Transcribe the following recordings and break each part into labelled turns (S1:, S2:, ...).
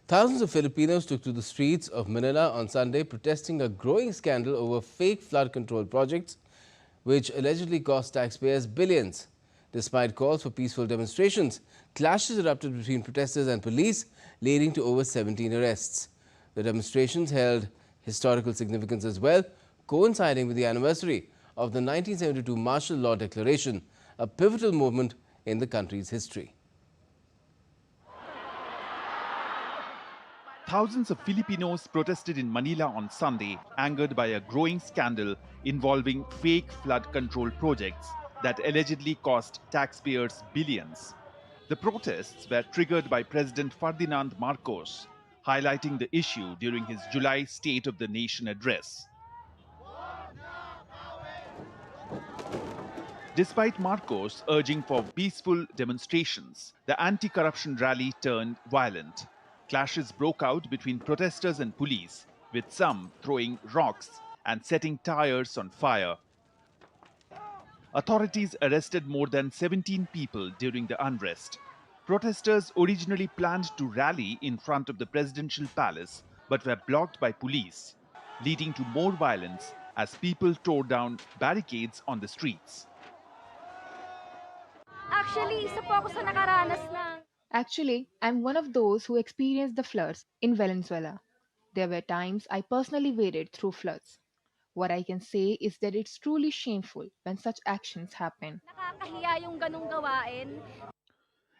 S1: Thousands of Filipinos took to the streets of Manila on Sunday protesting a growing scandal over fake flood control projects which allegedly cost taxpayers billions. Despite calls for peaceful demonstrations, clashes erupted between protesters and police, leading to over 17 arrests. The demonstrations held historical significance as well, coinciding with the anniversary of the 1972 Martial Law Declaration, a pivotal moment in the country's history.
S2: Thousands of Filipinos protested in Manila on Sunday, angered by a growing scandal involving fake flood control projects that allegedly cost taxpayers billions. The protests were triggered by President Ferdinand Marcos, highlighting the issue during his July State of the Nation address. Despite Marcos urging for peaceful demonstrations, the anti-corruption rally turned violent. Clashes broke out between protesters and police, with some throwing rocks and setting tires on fire. Authorities arrested more than 17 people during the unrest. Protesters originally planned to rally in front of the presidential palace but were blocked by police, leading to more violence as people tore down barricades on the streets.
S3: Actually, I'm one of those who experienced the floods in Venezuela. There were times I personally waded through floods. What I can say is that it's truly shameful when such actions happen.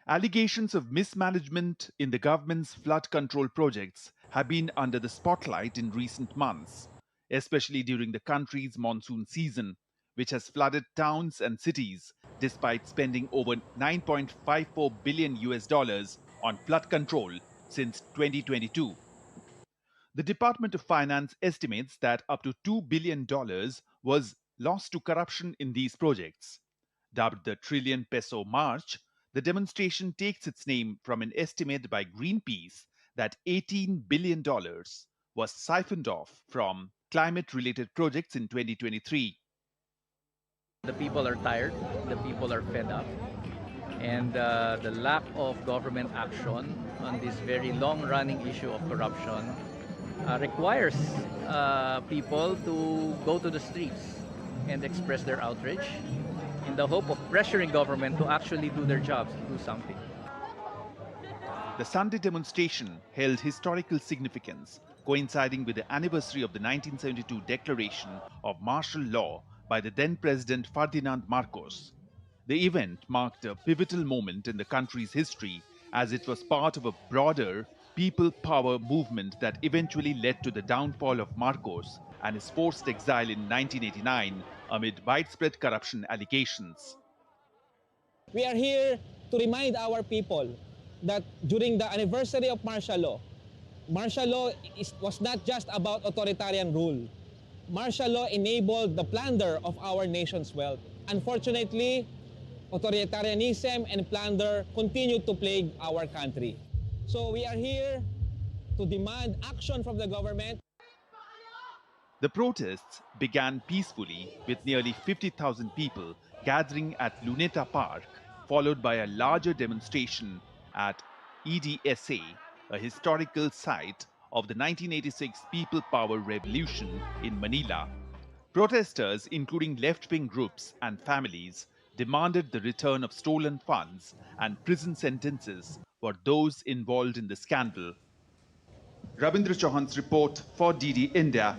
S2: Allegations of mismanagement in the government's flood control projects have been under the spotlight in recent months, especially during the country's monsoon season, which has flooded towns and cities despite spending over 9.54 billion US dollars on flood control since 2022. The Department of Finance estimates that up to $2 billion was lost to corruption in these projects. Dubbed the Trillion Peso March, the demonstration takes its name from an estimate by Greenpeace that $18 billion was siphoned off from climate-related projects in 2023.
S4: The people are tired, the people are fed up, and the lack of government action on this very long-running issue of corruption requires people to go to the streets and express their outrage in the hope of pressuring government to actually do their jobs, to do something.
S2: The Sunday demonstration held historical significance, coinciding with the anniversary of the 1972 declaration of martial law by the then President Ferdinand Marcos. The event marked a pivotal moment in the country's history as it was part of a broader people power movement that eventually led to the downfall of Marcos and his forced exile in 1989 amid widespread corruption allegations.
S5: We are here to remind our people that during the anniversary of martial law was not just about authoritarian rule. Martial law enabled the plunder of our nation's wealth. Unfortunately, authoritarianism and plunder continue to plague our country. So we are here to demand action from the government.
S2: The protests began peacefully with nearly 50,000 people gathering at Luneta Park, followed by a larger demonstration at EDSA, a historical site of the 1986 People Power Revolution in Manila. Protesters, including left-wing groups and families, demanded the return of stolen funds and prison sentences for those involved in the scandal. Rabindra Chauhan's report for DD India.